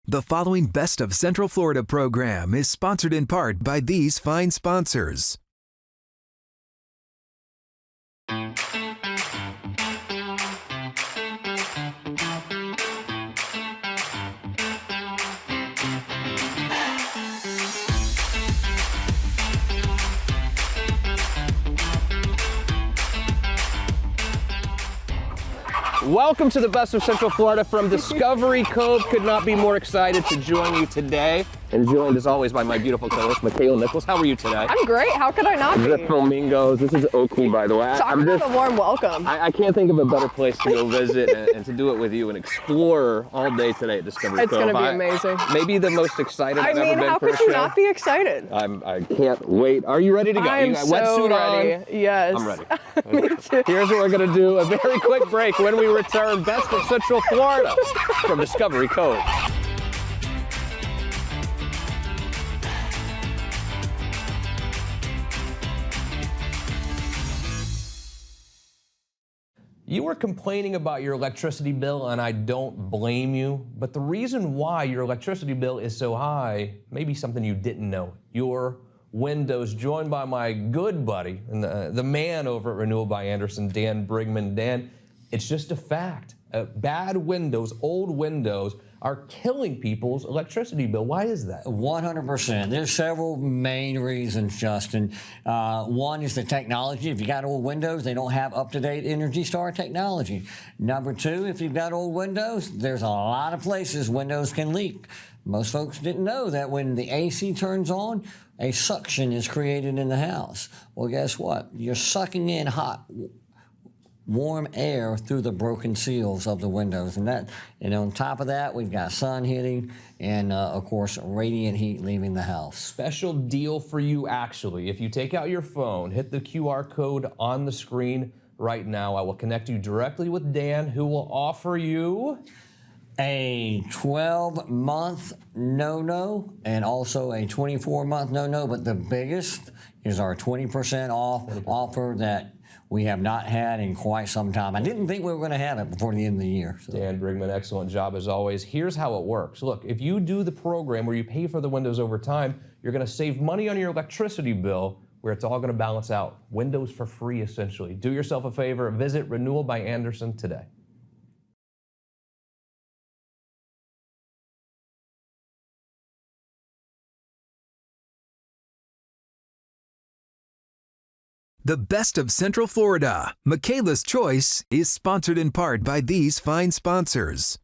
The following Best of Central Florida program is sponsored in part by these fine sponsors. Welcome to the Best of Central Florida from Discovery Cove. Could not be more excited to join you today. And joined as always by my beautiful co-host, Makaila Nichols. How are you today? I'm great. How could I not be? The flamingos. This is Oakley, by the way. Talk about a warm welcome. I can't think of a better place to go visit and to do it with you and explore all day today at Discovery Cove. It's going to be amazing. Maybe the most excited I've ever been how for a could you show. not be excited? I can't wait. Are you ready to go? I'm You got so wetsuit ready. on? Yes. I'm ready. Me too. Here's what we're going to do. A very quick break. When we return, Best of Central Florida from Discovery Cove. You were complaining about your electricity bill, and I don't blame you. But the reason why your electricity bill is so high may be something you didn't know. Your windows, joined by my good buddy and the man over at Renewal by Anderson, Dan Brigman. Dan, it's just a fact. Bad windows, old windows, are killing people's electricity bill. Why is that? 100%. There's several main reasons, Justin. One is the technology. If you got old windows, they don't have up-to-date Energy Star technology. Number two, if you've got old windows, there's a lot of places windows can leak. Most folks didn't know that when the AC turns on, a suction is created in the house. Well, guess what? You're sucking in hot, warm air through the broken seals of the windows. And on top of that, we've got sun hitting and, of course, radiant heat leaving the house. Special deal for you, actually. If you take out your phone, hit the QR code on the screen right now. I will connect you directly with Dan, who will offer you A 12-month no-no and also a 24-month no-no, but the biggest is our 20% off offer that we have not had in quite some time. I didn't think we were going to have it before the end of the year. So. Dan Brigman, excellent job as always. Here's how it works. Look, if you do the program where you pay for the windows over time, you're going to save money on your electricity bill where it's all going to balance out. Windows for free, essentially. Do yourself a favor. Visit Renewal by Anderson today. The Best of Central Florida, Makaila's Choice, is sponsored in part by these fine sponsors.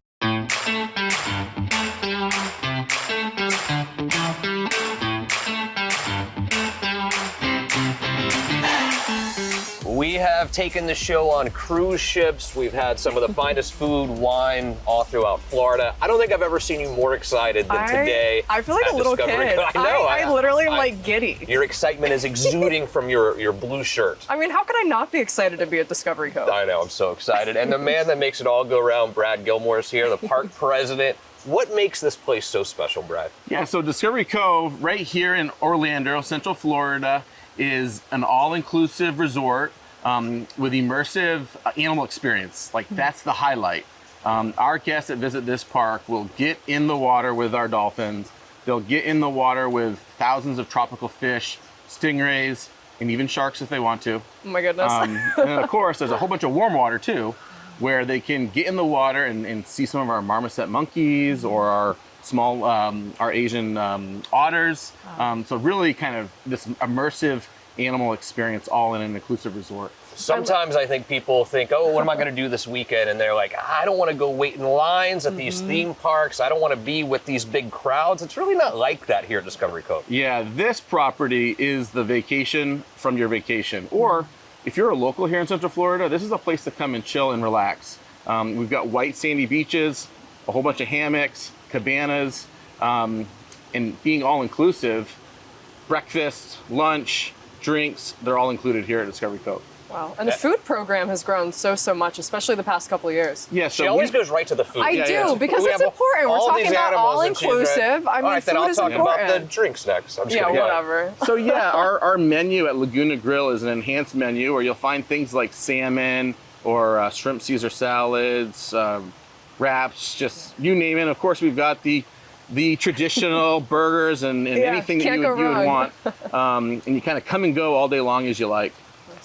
We have taken the show on cruise ships. We've had some of the finest food, wine, all throughout Florida. I don't think I've ever seen you more excited than today. I feel like a little Discovery. kid. I know. I literally am like giddy. Your excitement is exuding from your blue shirt. I mean, how could I not be excited to be at Discovery Cove? I know, I'm so excited. And the man that makes it all go around, Brad Gilmore, is here, the park president. What makes this place so special, Brad? Yeah, so Discovery Cove, right here in Orlando, Central Florida, is an all-inclusive resort with immersive animal experience. Like, that's the highlight. Our guests that visit this park will get in the water with our dolphins. They'll get in the water with thousands of tropical fish, stingrays, and even sharks if they want to. Oh my goodness. And of course, there's a whole bunch of warm water too, where they can get in the water and see some of our marmoset monkeys or our small, our Asian otters. So really kind of this immersive animal experience all in an inclusive resort. Sometimes I think people think, oh, what am I going to do this weekend? And they're like, I don't want to go wait in lines at these theme parks. I don't want to be with these big crowds. It's really not like that here at Discovery Cove. Yeah, this property is the vacation from your vacation. Or if you're a local here in Central Florida, this is a place to come and chill and relax. We've got white sandy beaches, a whole bunch of hammocks, cabanas, and being all inclusive, breakfast, lunch, drinks, they're all included here at Discovery Cove. Wow. And the food program has grown so much, especially the past couple of years. Yeah, so She always goes right to the food. I Yeah, do, yeah. because We it's have important. We're all talking these about animals that she's read. all-inclusive. I mean, all right, then food I'll is talk important. about the drinks next. I'm just Yeah, kidding. whatever. So yeah, our menu at Laguna Grill is an enhanced menu where you'll find things like salmon or shrimp Caesar salads, wraps, just you name it. Of course, we've got the the traditional burgers and anything that you would want. And you kind of come and go all day long as you like.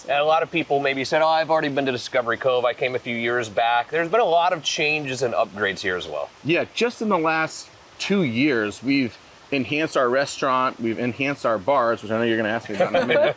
And a lot of people maybe said, oh, I've already been to Discovery Cove. I came a few years back. There's been a lot of changes and upgrades here as well. Yeah, just in the last 2 years, we've enhanced our restaurant, we've enhanced our bars, which I know you're going to ask me about in a minute.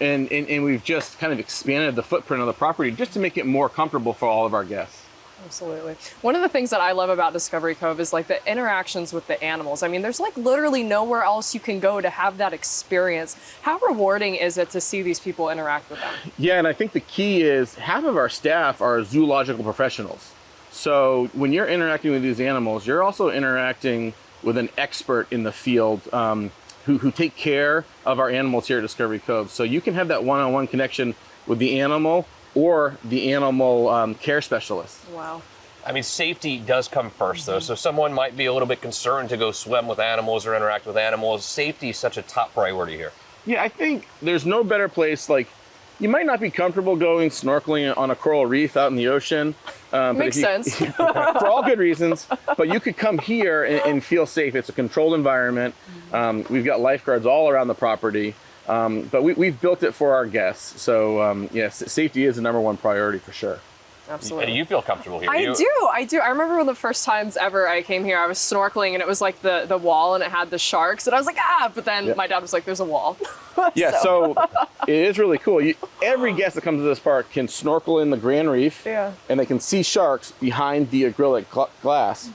And we've just kind of expanded the footprint of the property just to make it more comfortable for all of our guests. Absolutely. One of the things that I love about Discovery Cove is like the interactions with the animals. I mean, there's like literally nowhere else you can go to have that experience. How rewarding is it to see these people interact with them? Yeah, and I think the key is half of our staff are zoological professionals. So when you're interacting with these animals, you're also interacting with an expert in the field who take care of our animals here at Discovery Cove. So you can have that one-on-one connection with the animal or the animal care specialist. Wow. I mean, safety does come first, though. So someone might be a little bit concerned to go swim with animals or interact with animals. Safety is such a top priority here. Yeah, I think there's no better place. Like, you might not be comfortable going snorkeling on a coral reef out in the ocean. Makes sense. For all good reasons. But you could come here and feel safe. It's a controlled environment. We've got lifeguards all around the property. But we've built it for our guests. So, yes, safety is the #1 priority for sure. Absolutely. And you feel comfortable here? I do. I remember one of the first times ever I came here, I was snorkeling and it was like the wall and it had the sharks. And I was like, but then my dad was like, there's a wall. Yeah, so it is really cool. Every guest that comes to this park can snorkel in the Grand Reef. Yeah. And they can see sharks behind the acrylic glass.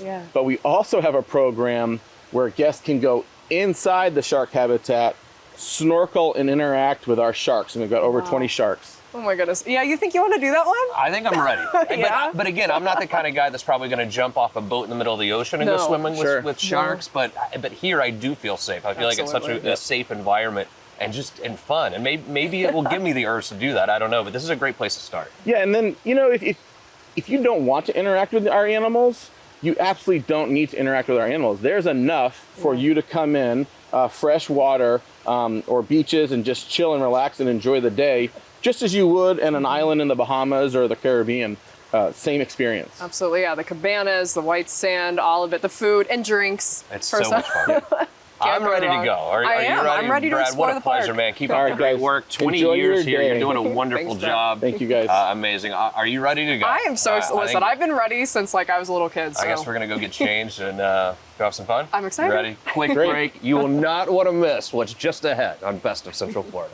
Yeah. But we also have a program where guests can go inside the shark habitat, snorkel and interact with our sharks. And we've got over 20 sharks. Oh my goodness. Yeah, you think you want to do that one? I think I'm ready. Yeah. But again, I'm not the kind of guy that's probably going to jump off a boat in the middle of the ocean and go swimming with sharks. But here I do feel safe. I feel like it's such a safe environment and fun. And maybe it will give me the urge to do that. I don't know. But this is a great place to start. Yeah, and then, if you don't want to interact with our animals, you absolutely don't need to interact with our animals. There's enough for you to come in, fresh water or beaches and just chill and relax and enjoy the day, just as you would in an island in the Bahamas or the Caribbean. Same experience. Absolutely, yeah. The cabanas, the white sand, all of it, the food and drinks. It's so much fun. I'm ready to go. Are you ready? I'm ready to Brad, explore what a pleasure, man. Keep up the great work. 20 Enjoy years your here. day. You're doing a wonderful job. Thank you, guys. Amazing. Are you ready to go? I am so excited. Listen, I've been ready since like I was a little kid. So. I guess we're going to go get changed and go have some fun. I'm excited. You ready? Quick break. You will not want to miss what's just ahead on Best of Central Florida.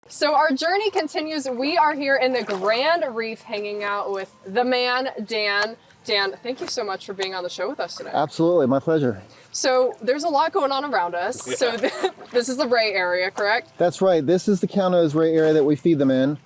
So our journey continues. We are here in the Grand Reef hanging out with the man, Dan. Dan, thank you so much for being on the show with us today. Absolutely, my pleasure. So there's a lot going on around us. Yeah. So this is the ray area, correct? That's right. This is the Countess ray area that we feed them in.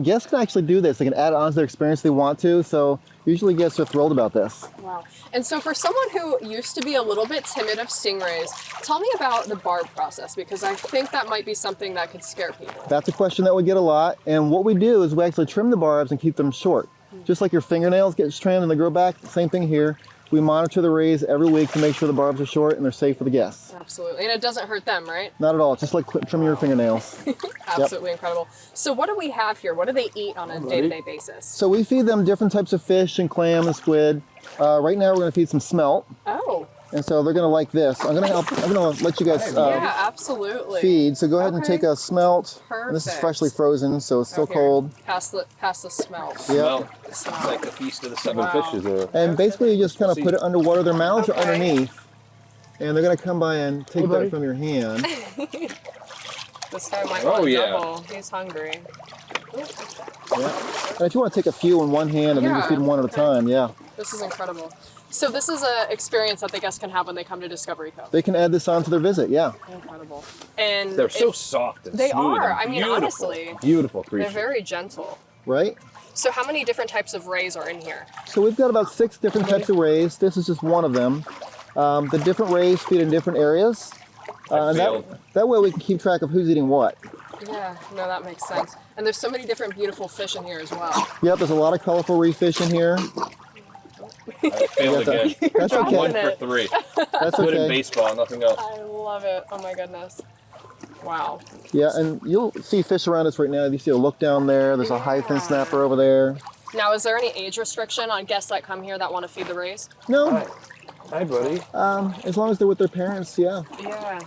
Guests can actually do this. They can add on to their experience if they want to. So usually guests are thrilled about this. Wow. And so for someone who used to be a little bit timid of stingrays, tell me about the barb process, because I think that might be something that could scare people. That's a question that we get a lot. And what we do is we actually trim the barbs and keep them short. Just like your fingernails get trimmed and they grow back, same thing here. We monitor the rays every week to make sure the barbs are short and they're safe for the guests. Absolutely. And it doesn't hurt them, right? Not at all. It's just like trimming your fingernails. Absolutely incredible. So what do we have here? What do they eat on a day-to-day basis? So we feed them different types of fish and clam and squid. Right now we're going to feed some smelt. Oh. And so they're going to like this. I'm going to let you guys absolutely. feed. So go ahead and take a smelt. Perfect. And this is freshly frozen, so it's still cold. Pass the smelt. Yeah. It's like the feast of the seven fishes. And basically you just kind of put it underwater. Their mouths are underneath. And they're going to come by and take that from your hand. This guy might want to double. He's hungry. Yeah. And if you want to take a few in one hand and then just feed them one at a time, This is incredible. So this is an experience that the guests can have when they come to Discovery Cove. They can add this on to their visit, Incredible. And they're so soft and they smooth. are. I mean, honestly. Beautiful creatures. They're very gentle. Right? So how many different types of rays are in here? So we've got about 6 different types of rays. This is just one of them. The different rays feed in different areas. And that way we can keep track of who's eating what. Yeah, no, that makes sense. And there's so many different beautiful fish in here as well. Yep, there's a lot of colorful reef fish in here. I failed again. That's okay. 1 for 3. That's Good in okay. baseball, nothing else. I love it. Oh my goodness. Wow. Yeah, and you'll see fish around us right now. You see a look down there. There's a high fin snapper over there. Now, is there any age restriction on guests that come here that want to feed the rays? No, Hi, buddy. as long as they're with their parents, yeah. Yeah.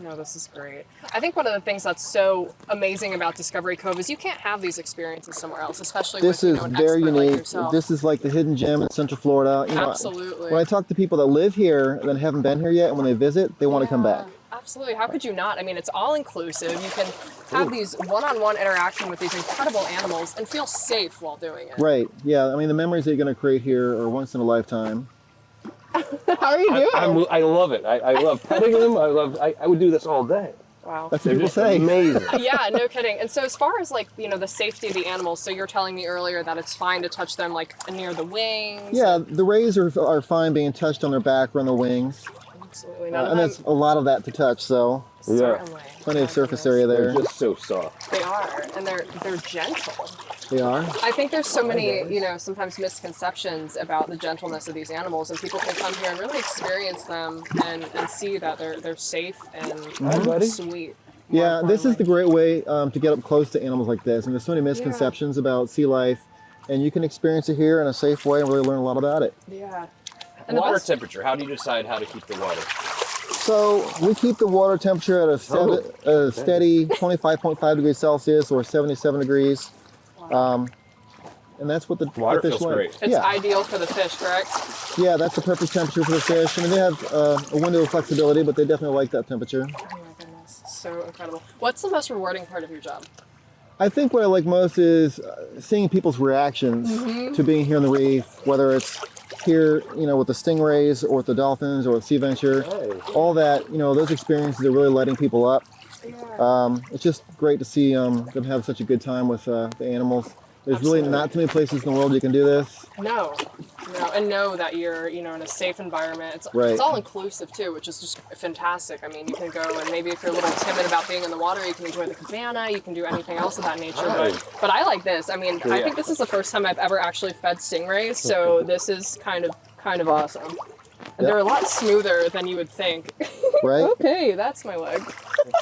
No, this is great. I think one of the things that's so amazing about Discovery Cove is you can't have these experiences somewhere else, especially This with is an very expert like unique. yourself. This is like the hidden gem in Central Florida. You know, Absolutely. when I talk to people that live here that haven't been here yet, and when they visit, they want to come back. Absolutely. How could you not? I mean, it's all inclusive. You can have these one-on-one interaction with these incredible animals and feel safe while doing it. Right. Yeah. I mean, the memories that you're going to create here are once in a lifetime. How are you doing? I love it. I love petting them. I would do this all day. Wow. That's what people say. Amazing. Yeah, no kidding. And so as far as like, the safety of the animals, so you're telling me earlier that it's fine to touch them like near the wings. Yeah, the rays are fine being touched on their back or on the wings. Absolutely. And there's a lot of that to touch, so Certainly. plenty of surface area there. They're just so soft. They are, and they're gentle. They are. I think there's so many, sometimes misconceptions about the gentleness of these animals, and people can come here and really experience them and see that they're safe and sweet. Yeah, this is the great way to get up close to animals like this. And there's so many misconceptions about sea life, and you can experience it here in a safe way and really learn a lot about it. Yeah. And the Water best- temperature. How do you decide how to keep the water? So we keep the water temperature at a steady 25.5 degrees Celsius or 77 degrees. And that's what the Water fish feels like. great. It's Yeah. ideal for the fish, correct? Yeah, that's the perfect temperature for the fish. I mean, they have a window of flexibility, but they definitely like that temperature. Oh my goodness, so incredible. What's the most rewarding part of your job? I think what I like most is seeing people's reactions to being here on the reef, whether it's here, with the stingrays or with the dolphins or with SeaVenture, all that, those experiences are really lighting people up. It's just great to see them have such a good time with the animals. There's really not too many places in the world you can do this. No, and know that you're, in a safe environment. It's Right. all inclusive too, which is just fantastic. I mean, you can go and maybe if you're a little timid about being in the water, you can enjoy the cabana, you can do anything else of that nature. But I like this. I mean, I think this is the first time I've ever actually fed stingrays, so this is kind of awesome. And they're a lot smoother than you would think. Right? Okay, that's my leg.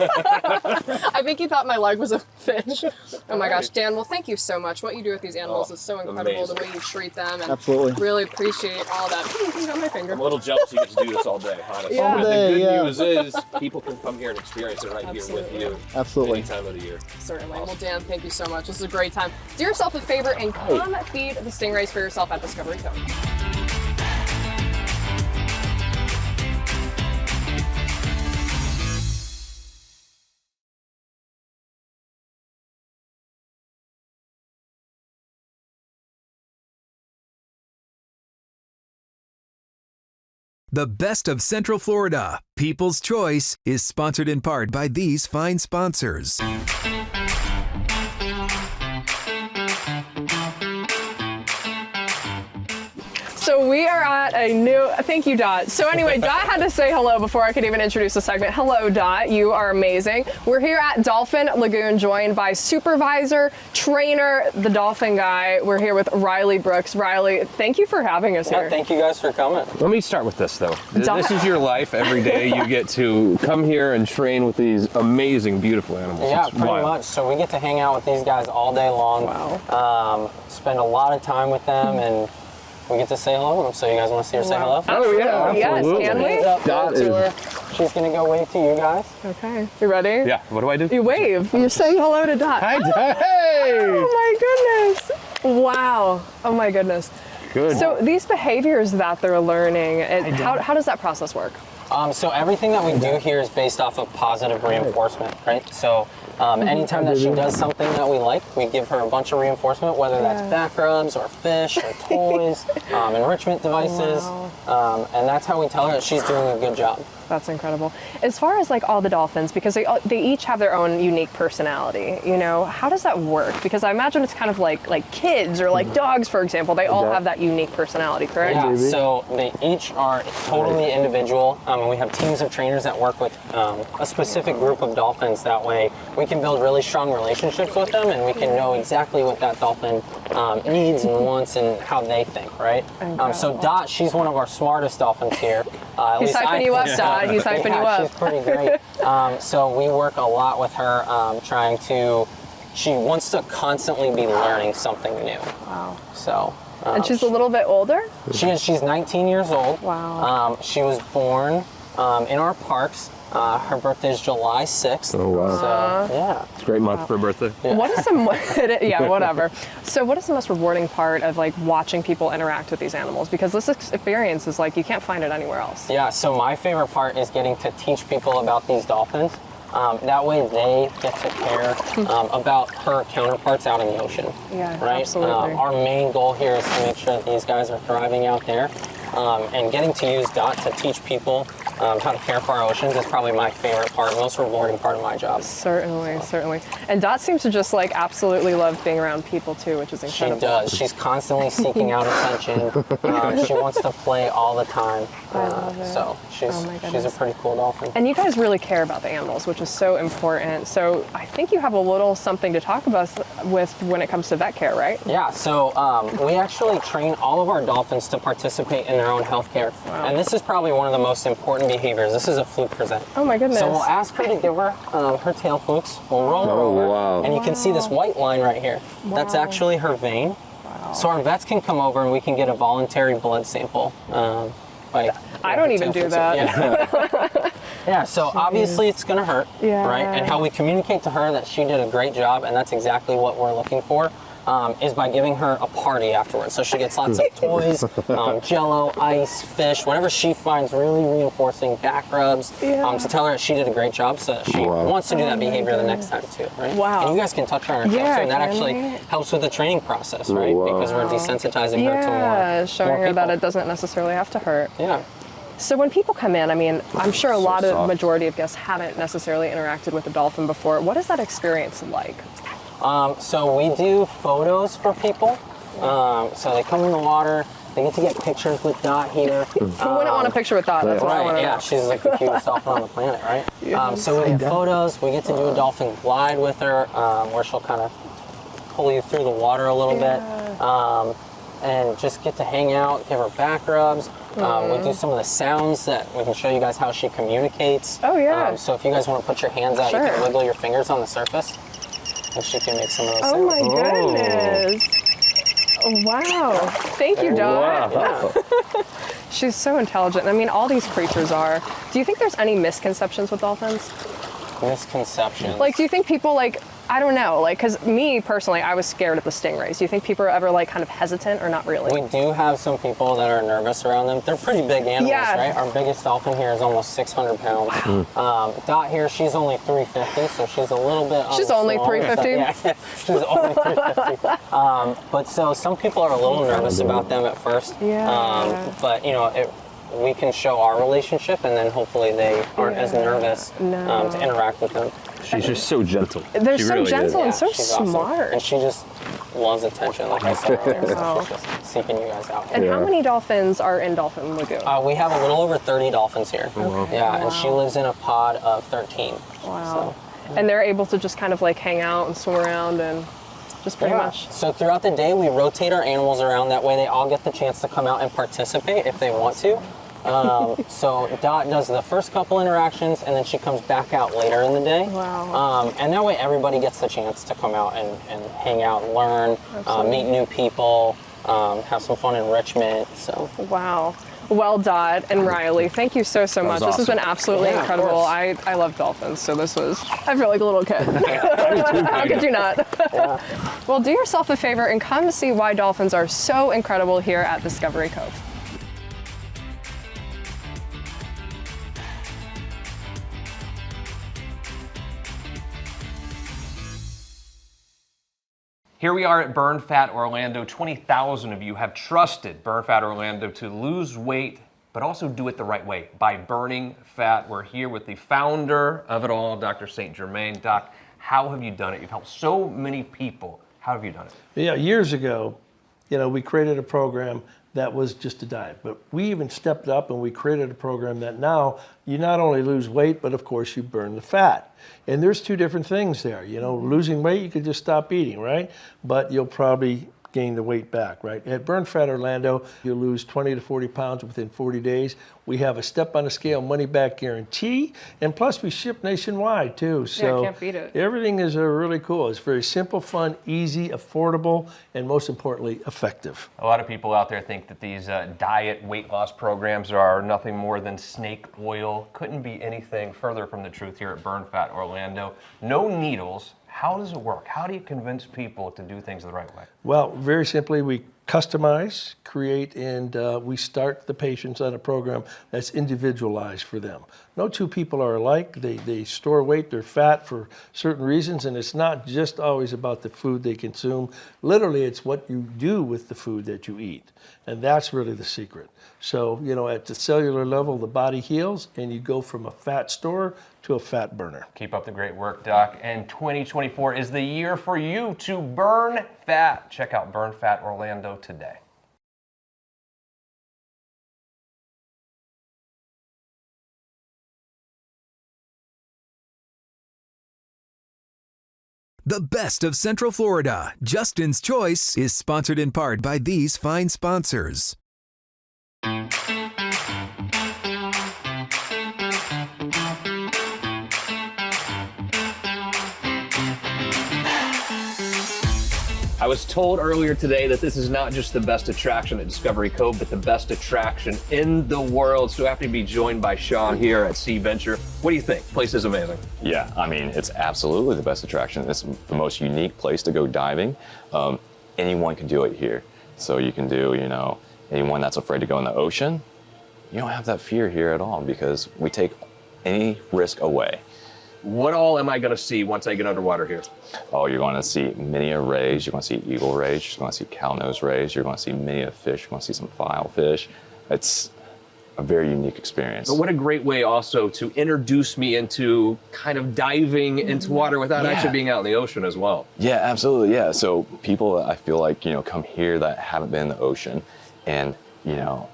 I think you thought my leg was a fish. Oh my gosh, Dan, well, thank you so much. What you do with these animals is so incredible, amazing. the way you treat them. And Absolutely. really appreciate all that. You got my finger. I'm a little jealous you get to do this all day, honestly. Yeah. But All day, the good yeah. news is people can come here and experience it right here Absolutely. with you. Absolutely. Any time of the year. Certainly. Well, Dan, thank you so much. This is a great time. Do yourself a favor and come feed the stingrays for yourself at Discovery Cove. The Best of Central Florida, People's Choice, is sponsored in part by these fine sponsors. So we are at a new, thank you, Dot. So anyway, Dot had to say hello before I could even introduce the segment. Hello, Dot, you are amazing. We're here at Dolphin Lagoon, joined by supervisor, trainer, the dolphin guy. We're here with Riley Brooks. Riley, thank you for having us here. Thank you guys for coming. Let me start with this though. Don't- This is your life every day. You get to come here and train with these amazing, beautiful animals. Yeah, It's pretty wild. much. So we get to hang out with these guys all day long. Wow. Spend a lot of time with them, and we get to say hello to them. So you guys want to see her say hello? Oh yeah, Yes, absolutely. can we? Hands up Dot to her. is- She's gonna go wave to you guys. Okay, you ready? Yeah, what do I do? You wave. You say hello to Dot. Hi, hey! Oh my goodness. Wow. Oh my goodness. Good. So these behaviors that they're learning, how does that process work? So everything that we do here is based off of positive reinforcement, right? So anytime that she does something that we like, we give her a bunch of reinforcement, whether that's back rubs or fish or toys, enrichment devices, and that's how we tell her that she's doing a good job. That's incredible. As far as like all the dolphins, because they each have their own unique personality, how does that work? Because I imagine it's kind of like kids or like dogs, for example. They all have that unique personality, correct? Yeah, so they each are totally individual, and we have teams of trainers that work with a specific group of dolphins. That way we can build really strong relationships with them, and we can know exactly what that dolphin needs and wants and how they think, right? So Dot, she's one of our smartest dolphins here. At He's least I hyping you up, think Dot. so. He's hyping you Yeah, up. she's pretty great. So we work a lot with her trying to she wants to constantly be learning something new. Wow. So. And she's a little bit older? She's 19 years old. Wow. She was born in our parks. Her birthday is July 6th. Oh, wow. So, yeah. It's a great month for a birthday. Yeah. What is the, yeah, whatever. So what is the most rewarding part of like watching people interact with these animals? Because this experience is like, you can't find it anywhere else. Yeah, so my favorite part is getting to teach people about these dolphins. That way they get to care about her counterparts out in the ocean. Yeah, right? absolutely. Our main goal here is to make sure that these guys are thriving out there. And getting to use DOT to teach people how to care for our oceans is probably my favorite part, most rewarding part of my job. Certainly, certainly. And Dot seems to just like absolutely love being around people too, which is incredible. She does. She's constantly seeking out attention. She wants to play all the time. I love it. So she's a pretty cool dolphin. And you guys really care about the animals, which is so important. So I think you have a little something to talk about with when it comes to vet care, right? Yeah, so we actually train all of our dolphins to participate in their own health care. Wow. And this is probably one of the most important behaviors. This is a fluke present. Oh my goodness. So we'll ask her to give her her tail flukes. We'll roll her over. Wow. And you can see this white line right here. That's Wow. actually her vein. So our vets can come over and we can get a voluntary blood sample. I don't even do that. Yeah, yeah, so obviously it's going to hurt, Yeah. right? And how we communicate to her that she did a great job, and that's exactly what we're looking for, is by giving her a party afterwards. So she gets lots of toys, Jello, ice, fish, whatever she finds really reinforcing, back rubs, to tell her that she did a great job so that she wants to do that behavior the next time too, right? Wow. And you guys can touch her on her tail too, and that actually helps with the training process, right? Because we're desensitizing her to more showing her that people. it doesn't necessarily have to hurt. Yeah. So when people come in, I mean, I'm sure a lot of majority of guests haven't necessarily interacted with a dolphin before. What is that experience like? So we do photos for people. So they come in the water, they get to get pictures with Dot here. Who wouldn't want a picture with Dot? That's what I want to know. Yeah, she's like the cutest dolphin on the planet, right? So we get photos, we get to do a dolphin glide with her, where she'll kind of pull you through the water a little bit. And just get to hang out, give her back rubs. We do some of the sounds that we can show you guys how she communicates. Oh, yeah. So if you guys want to put your hands out, you can wiggle your fingers on the surface, and she can make some of those sounds. Oh my goodness. Wow. Thank you, Dot. Wow. Yeah. She's so intelligent. I mean, all these creatures are. Do you think there's any misconceptions with dolphins? Misconceptions. Like, do you think people like, I don't know, like, because me personally, I was scared of the stingrays. Do you think people are ever like kind of hesitant or not really? We do have some people that are nervous around them. They're pretty big animals, right? Our biggest dolphin here is almost 600 pounds. Wow. Dot here, she's only 350, so she's a little bit. She's only 350? Yeah, she's only 350. But so some people are a little nervous about them at first. Yeah. But you know, we can show our relationship, and then hopefully they aren't as nervous to interact with them. She's just so gentle. They're she so really gentle and is. so She's awesome. smart. And she just loves attention, like I said earlier. So she's just seeking you guys out. And how many dolphins are in Dolphin Lagoon? We have a little over 30 dolphins here. Yeah, and she lives in a pod of 13. Wow. And they're able to just kind of like hang out and swim around and just pretty much. So throughout the day, we rotate our animals around. That way they all get the chance to come out and participate if they want to. So Dot does the first couple interactions, and then she comes back out later in the day. Wow. And that way everybody gets the chance to come out and hang out and learn, meet new people, have some fun enrichment. So. Wow. Well, Dot and Riley, thank you so much. This has been absolutely incredible. I love dolphins, so this was, I feel like a little kid. How could you not? Well, do yourself a favor and come see why dolphins are so incredible here at Discovery Cove. Here we are at Burn Fat Orlando. 20,000 of you have trusted Burn Fat Orlando to lose weight, but also do it the right way, by burning fat. We're here with the founder of it all, Dr. St. Germain. Doc, how have you done it? You've helped so many people. How have you done it? Yeah, years ago, we created a program that was just a diet, but we even stepped up and we created a program that now you not only lose weight, but of course you burn the fat. And there's two different things there. Losing weight, you could just stop eating, right? But you'll probably gain the weight back, right? At Burn Fat Orlando, you lose 20 to 40 pounds within 40 days. We have a step on the scale money back guarantee, and plus we ship nationwide too. So can't beat it. everything is really cool. It's very simple, fun, easy, affordable, and most importantly, effective. A lot of people out there think that these diet weight loss programs are nothing more than snake oil. Couldn't be anything further from the truth here at Burn Fat Orlando. No needles. How does it work? How do you convince people to do things the right way? Well, very simply, we customize, create, and we start the patients on a program that's individualized for them. No two people are alike. They store weight, they're fat for certain reasons, and it's not just always about the food they consume. Literally, it's what you do with the food that you eat, and that's really the secret. So, you know, at the cellular level, the body heals, and you go from a fat storer to a fat burner. Keep up the great work, Doc. And 2024 is the year for you to burn fat. Check out Burn Fat Orlando today. The best of Central Florida, Justin's Choice, is sponsored in part by these fine sponsors. I was told earlier today that this is not just the best attraction at Discovery Cove, but the best attraction in the world. So I have to be joined by Sean here at SeaVenture. What do you think? Place is amazing. Yeah, I mean, it's absolutely the best attraction. It's the most unique place to go diving. Anyone can do it here. So you can do, you know, anyone that's afraid to go in the ocean, you don't have that fear here at all because we take any risk away. What all am I going to see once I get underwater here? Oh, you're going to see many rays, you're going to see eagle rays, you're going to see cownose rays, you're going to see many fish, you're going to see some filefish. It's a very unique experience. But what a great way also to introduce me into kind of diving into water without actually being out in the ocean as well. Yeah, absolutely, yeah. So people, I feel like, you know, come here that haven't been in the ocean and, you know,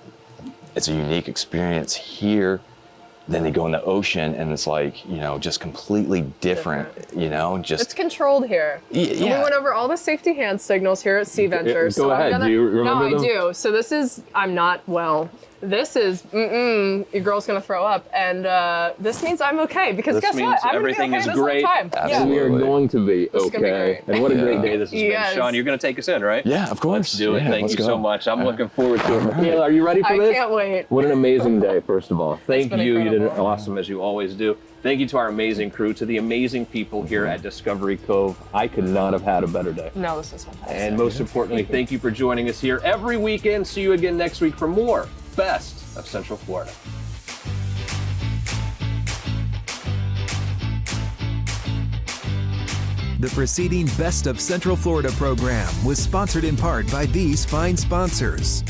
it's a unique experience here. Then they go in the ocean and it's like, you know, just completely different, you know, just. It's controlled here. Yeah. We went over all the safety hand signals here at SeaVenture. Go ahead. Do you remember them? No, I do. So this is, I'm not well. This is, your girl's gonna throw up, and this means I'm okay because This guess means what? I'm everything gonna be okay is this great. whole time. Absolutely. We are going to be This is gonna be okay. great. And what a great day this has Yes. been. Sean, you're going to take us in, right? Yeah, of course. Let's do it. Yeah, Thank let's you go. so much. I'm looking forward to it. Makaila, are you ready for I this? can't wait. What an amazing day, first of all. Thank been you. You did it incredible. awesome as you always do. Thank you to our amazing crew, to the amazing people here at Discovery Cove. I could not have had a better day. No, this is fantastic. And most importantly, thank you for joining us here every weekend. See you again next week for more Best of Central Florida. The preceding Best of Central Florida program was sponsored in part by these fine sponsors.